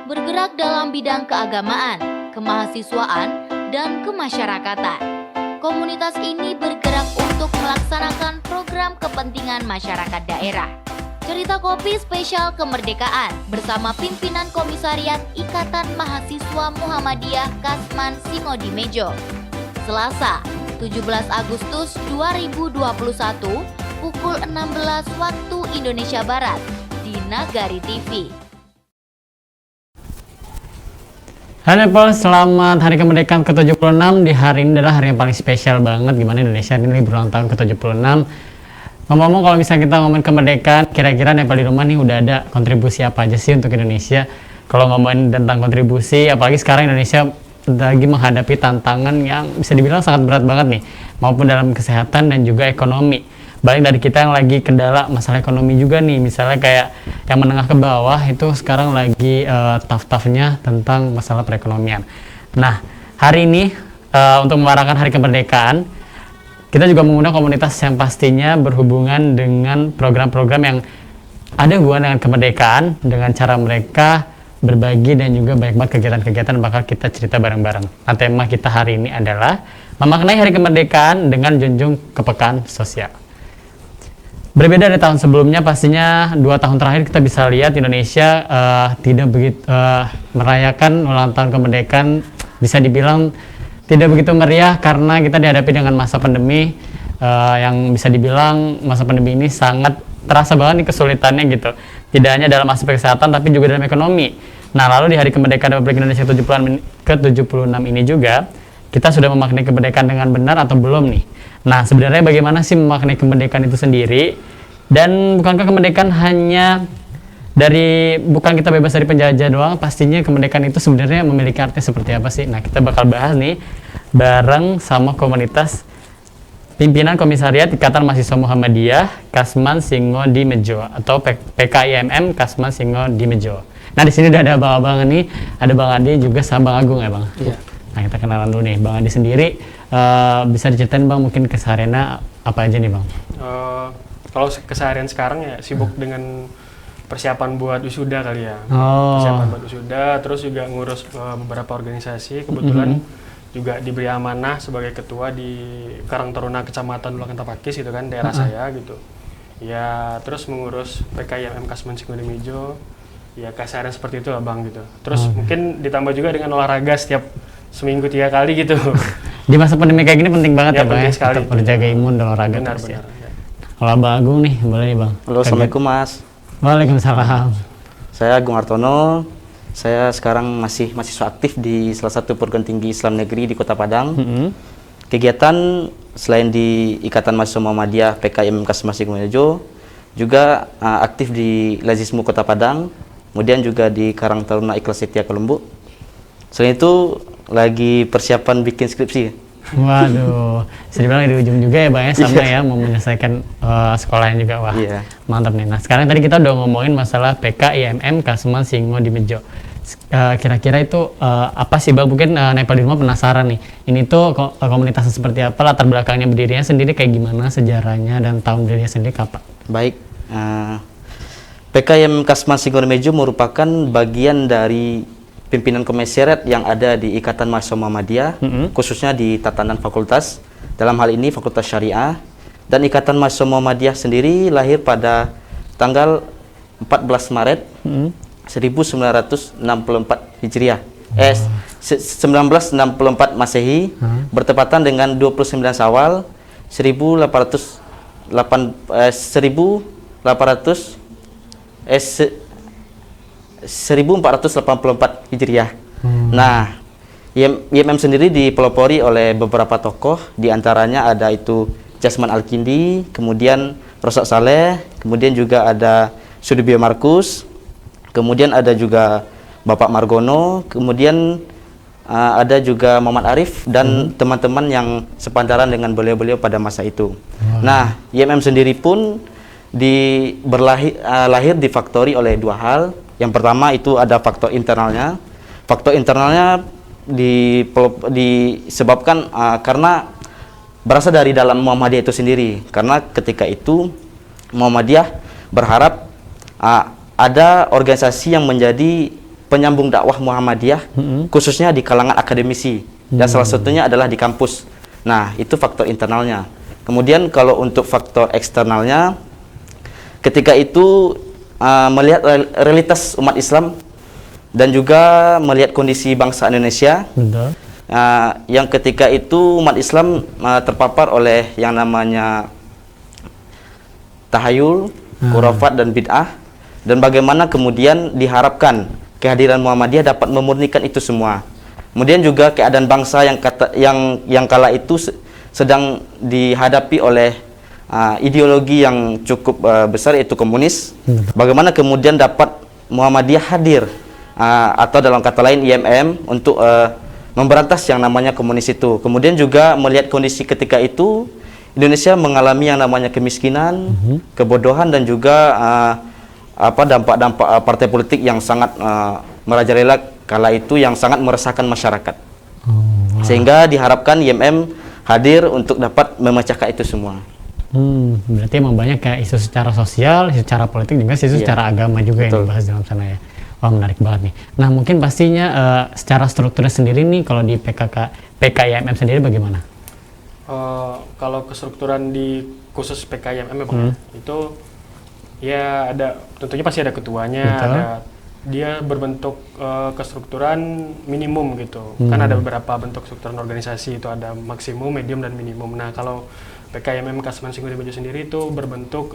Bergerak dalam bidang keagamaan, kemahasiswaan, dan kemasyarakatan. Komunitas ini bergerak untuk melaksanakan program kepentingan masyarakat daerah. Cerita kopi spesial kemerdekaan bersama pimpinan Komisariat Ikatan Mahasiswa Muhammadiyah Kasman Singodimejo. Selasa, 17 Agustus 2021 pukul 16 waktu Indonesia Barat di Nagari TV. Halo Paul, selamat Hari Kemerdekaan ke-76. Di hari ini adalah hari yang paling spesial banget. Gimana Indonesia ini berulang tahun ke-76. Ngomong-ngomong, kalau misalnya kita ngomongin kemerdekaan, kira-kira Nepal di rumah nih udah ada kontribusi apa aja sih untuk Indonesia? Kalau ngomongin tentang kontribusi, apalagi sekarang Indonesia lagi menghadapi tantangan yang bisa dibilang sangat berat banget nih, maupun dalam kesehatan dan juga ekonomi. Banyak dari kita yang lagi kendala masalah ekonomi juga nih, misalnya kayak yang menengah ke bawah itu sekarang lagi tough-toughnya tentang masalah perekonomian. Nah, hari ini untuk memarakan Hari Kemerdekaan, kita juga mengundang komunitas yang pastinya berhubungan dengan program-program yang ada hubungan dengan kemerdekaan, dengan cara mereka berbagi dan juga banyak banget kegiatan-kegiatan bakal kita cerita bareng-bareng. Nah, tema kita hari ini adalah memaknai Hari Kemerdekaan dengan junjung kepekaan sosial. Berbeda dari tahun sebelumnya, pastinya 2 tahun terakhir kita bisa lihat Indonesia tidak begitu merayakan ulang tahun kemerdekaan, bisa dibilang tidak begitu meriah karena kita dihadapi dengan masa pandemi yang bisa dibilang masa pandemi ini sangat terasa banget nih kesulitannya gitu. Tidak hanya dalam aspek kesehatan tapi juga dalam ekonomi. Nah, lalu di Hari Kemerdekaan Republik Indonesia ke-76 ini juga kita sudah memaknai kemerdekaan dengan benar atau belum nih? Nah, sebenarnya bagaimana sih memaknai kemerdekaan itu sendiri? Dan bukankah kemerdekaan hanya bukan kita bebas dari penjajah doang, pastinya kemerdekaan itu sebenarnya memiliki arti seperti apa sih? Nah, kita bakal bahas nih bareng sama komunitas pimpinan Komisariat Ikatan Mahasiswa Muhammadiyah Kasman Singodimejo atau PKIMM Kasman Singodimejo. Nah, di sini udah ada abang-abang nih, ada Bang Adi juga sama Bang Agung ya, Bang? Iya. Nah, kita kenalan dulu nih. Bang Adi sendiri bisa diceritain Bang mungkin kesehariannya apa aja nih, Bang? Kalau keseharian sekarang ya sibuk dengan persiapan buat wisuda kali ya. Persiapan buat wisuda, terus juga ngurus beberapa organisasi. Kebetulan juga diberi amanah sebagai ketua di Karang Taruna Kecamatan Ulakan Tapakis gitu kan, daerah saya gitu. Ya, terus mengurus PKIMM Kasman Singodimejo. Ya, keseharian seperti itu lah Bang gitu. Terus mungkin ditambah juga dengan olahraga setiap seminggu 3 kali gitu. Di masa pandemi kayak gini penting banget ya Bang ya, untuk menjaga imun dan olahraga. Benar. Ya. Kalau Bang Agung nih, boleh nih Bang. Halo, Assalamualaikum Mas. Waalaikumsalam. Saya Agung Artono. Saya sekarang masih mahasiswa aktif di salah satu perguruan tinggi Islam negeri di Kota Padang. Kegiatan selain di Ikatan Mahasiswa Muhammadiyah PKIMM Kasman Singodimejo, juga aktif di Lazismu Kota Padang, kemudian juga di Karang Taruna Ikhlas Setia Kelumbu. Selain itu lagi persiapan bikin skripsi. Waduh, bisa dibilang di ujung juga ya Bang ya, sama ya mau menyelesaikan sekolahnya juga. Wah, mantap nih. Nah, sekarang tadi kita udah ngomongin masalah PKIMM Kasman Singodimejo. Kira-kira itu apa sih Bang? Mungkin Nepal di rumah penasaran nih. Ini tuh komunitasnya seperti apa, latar belakangnya berdirinya sendiri kayak gimana, sejarahnya dan tahun berdirinya sendiri kapan? Baik, PKIMM Kasman Singodimejo merupakan bagian dari pimpinan komisariat yang ada di Ikatan Mahasiswa Muhammadiyah, khususnya di tatanan fakultas, dalam hal ini Fakultas Syariah. Dan Ikatan Mahasiswa Muhammadiyah sendiri lahir pada tanggal 14 Maret 1964 Hijriah, 1964 Masehi, bertepatan dengan 29 Syawal 1484 Hijriah. Nah, IMM sendiri dipelopori oleh beberapa tokoh, diantaranya ada itu Jasman Al-Kindi, kemudian Rosak Saleh, kemudian juga ada Sudibyo Markus, kemudian ada juga Bapak Margono, kemudian ada juga Muhammad Arif dan teman-teman yang sepantaran dengan beliau-beliau pada masa itu. Nah, IMM sendiri pun lahir difaktori oleh dua hal. Yang pertama itu ada faktor internalnya. Faktor internalnya disebabkan karena berasal dari dalam Muhammadiyah itu sendiri. Karena ketika itu Muhammadiyah berharap ada organisasi yang menjadi penyambung dakwah Muhammadiyah, khususnya di kalangan akademisi, dan salah satunya adalah di kampus. Nah, itu faktor internalnya. Kemudian kalau untuk faktor eksternalnya, ketika itu melihat realitas umat Islam dan juga melihat kondisi bangsa Indonesia. Betul. Yang ketika itu umat Islam terpapar oleh yang namanya tahayul, khurafat dan bid'ah, dan bagaimana kemudian diharapkan kehadiran Muhammadiyah dapat memurnikan itu semua. Kemudian juga keadaan bangsa yang kala itu sedang dihadapi oleh ideologi yang cukup besar, yaitu komunis. Bagaimana kemudian dapat Muhammadiyah hadir atau dalam kata lain IMM untuk memberantas yang namanya komunis itu. Kemudian juga melihat kondisi ketika itu Indonesia mengalami yang namanya kemiskinan, kebodohan, dan juga dampak-dampak partai politik yang sangat merajalela kala itu, yang sangat meresahkan masyarakat. Sehingga diharapkan IMM hadir untuk dapat memecahkan itu semua. Berarti emang banyak kayak isu secara sosial, isu secara politik, juga isu secara agama juga. Betul. Yang dibahas dalam sana ya. Wah, menarik banget nih. Nah, mungkin pastinya secara strukturnya sendiri nih, kalau di PKIMM sendiri bagaimana? Kalau kestrukturan di khusus PKIMM itu ya tentunya pasti ada ketuanya. Betul. Dia berbentuk kestrukturan minimum gitu. Kan ada beberapa bentuk strukturan organisasi, itu ada maksimum, medium, dan minimum. Nah, kalau PKIMM Kasman Singodimedjo sendiri itu berbentuk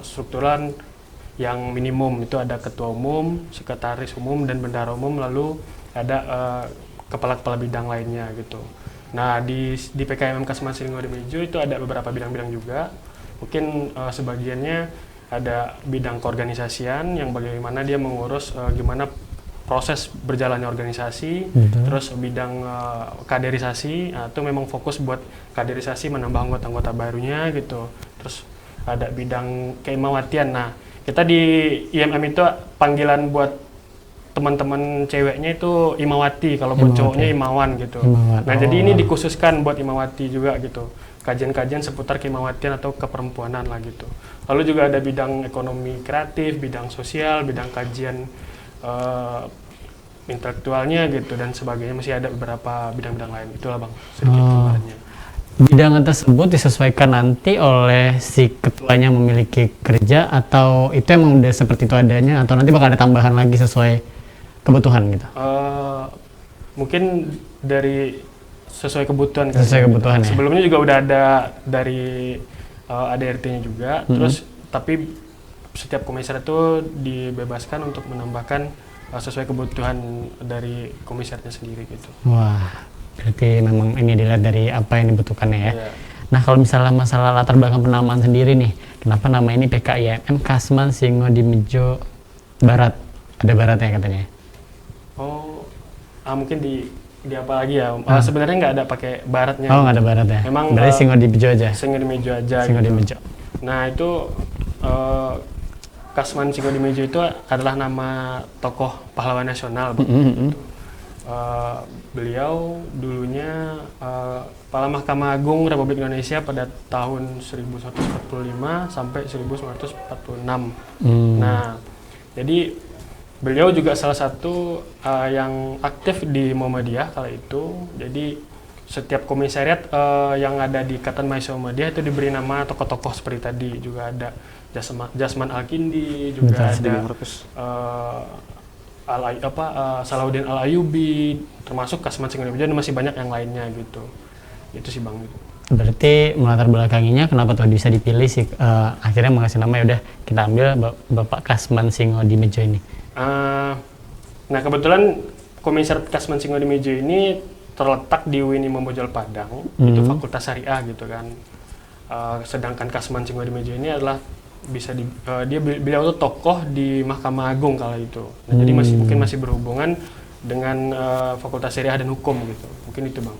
strukturan yang minimum. Itu ada ketua umum, sekretaris umum, dan bendahara umum, lalu ada kepala-kepala bidang lainnya gitu. Nah, di PKIMM Kasman Singodimedjo itu ada beberapa bidang-bidang juga. Mungkin sebagiannya ada bidang keorganisasian, yang bagaimana dia mengurus gimana proses berjalannya organisasi. Terus bidang kaderisasi, itu memang fokus buat kaderisasi, menambah anggota-anggota barunya gitu. Terus ada bidang keimawatian. Nah, kita di IMM itu panggilan buat teman-teman ceweknya itu imawati, kalau buat cowoknya imawan gitu. Nah, jadi ini dikhususkan buat imawati juga gitu. Kajian-kajian seputar keimawatian atau keperempuanan lah gitu. Lalu juga ada bidang ekonomi kreatif, bidang sosial, bidang kajian intelektualnya gitu, dan sebagainya. Masih ada beberapa bidang-bidang lain. Itulah Bang, sedikit gambarannya. Bidang tersebut disesuaikan nanti oleh si ketuanya memiliki kerja, atau itu emang udah seperti itu adanya, atau nanti bakal ada tambahan lagi sesuai kebutuhan gitu? Mungkin dari sesuai kebutuhan. Sesuai kebutuhan ya? Sebelumnya juga udah ada dari ADRT-nya juga, terus tapi setiap komisaris itu dibebaskan untuk menambahkan sesuai kebutuhan dari komisarisnya sendiri gitu. Wah, berarti memang ini dilihat dari apa yang dibutuhkannya ya. Yeah. Nah, kalau misalnya masalah latar belakang penamaan sendiri nih, kenapa nama ini PKIMM Kasman Singodimedjo Barat? Ada baratnya katanya. Mungkin di apa lagi ya? Sebenarnya nggak ada pakai baratnya. Oh, nggak ada baratnya. Memang dari Singodimedjo aja. Singodimedjo aja. Singodimedjo. Gitu. Nah, itu Kasman Singodimedjo itu adalah nama tokoh pahlawan nasional. Beliau dulunya Kepala Mahkamah Agung Republik Indonesia pada tahun 1945 sampai 1946. Nah, jadi beliau juga salah satu yang aktif di Muhammadiyah kala itu. Jadi setiap komisariat yang ada di Ikatan Mahasiswa Muhammadiyah itu diberi nama tokoh-tokoh seperti tadi. Juga ada Jasman Al-Kindi, juga ada Salahuddin Al-Ayyubi, termasuk Kasman Singodimedjo, dan masih banyak yang lainnya gitu. Itu sih Bang. Berarti melatar belakanginya kenapa tuh bisa dipilih sih akhirnya mengasih nama, ya udah kita ambil Bapak Kasman Singodimedjo ini. Nah, kebetulan komisariat Kasman Singodimedjo ini terletak di UIN Imam Bonjol Padang, itu Fakultas Syariah gitu kan. Sedangkan Kasman Singodimedjo ini adalah beliau tuh tokoh di Mahkamah Agung kala itu. Nah, jadi mungkin masih berhubungan dengan Fakultas Syariah dan Hukum gitu. Mungkin itu Bang.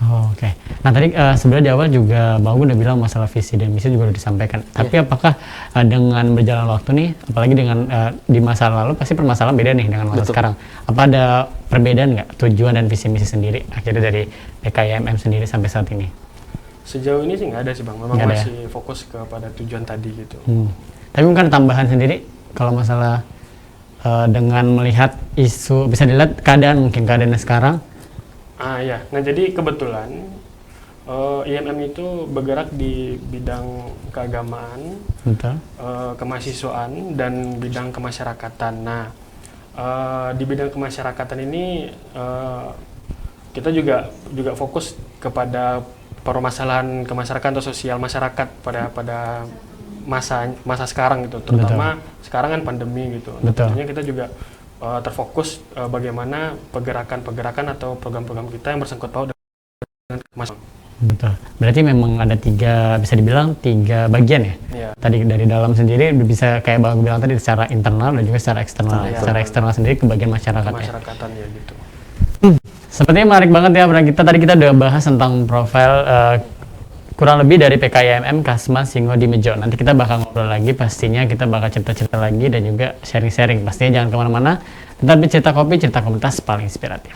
Oh, oke. Nah tadi sebenarnya di awal juga Bang Gun udah bilang masalah visi dan misi juga udah disampaikan. Tapi apakah dengan berjalan waktu nih, apalagi dengan di masa lalu pasti permasalahan beda nih dengan masa Betul. sekarang. Apa ada perbedaan nggak tujuan dan visi misi sendiri akhirnya dari PKYMM sendiri sampai saat ini? Sejauh ini sih nggak ada sih Bang, memang Nggak ada ya? masih fokus kepada tujuan tadi gitu. Tapi mungkin tambahan sendiri kalau masalah dengan melihat isu, bisa dilihat keadaan mungkin keadaannya sekarang. Ya, nah jadi kebetulan IMM itu bergerak di bidang keagamaan, Betul. kemahasiswaan dan bidang kemasyarakatan. Nah, di bidang kemasyarakatan ini kita juga fokus kepada permasalahan kemasyarakatan atau sosial masyarakat pada masa sekarang gitu, terutama sekarang kan pandemi gitu. Betul. Tentunya kita juga terfokus bagaimana pergerakan atau program-program kita yang bersangkut paut dengan kemasyarakat. Betul. Berarti memang ada bisa dibilang tiga bagian ya? Iya. Tadi dari dalam sendiri bisa kayak Bang bilang tadi secara internal dan juga secara eksternal. Iya. Secara eksternal sendiri ke bagian masyarakat ya. Kemasyarakatan ya gitu. Sepertinya menarik banget ya, tadi kita udah bahas tentang profil kurang lebih dari PKYMM Kasma Singo di Mejo. Nanti kita bakal ngobrol lagi, pastinya kita bakal cerita-cerita lagi dan juga sharing-sharing. Pastinya jangan kemana-mana, tetap di Cerita Kopi, cerita komunitas paling inspiratif.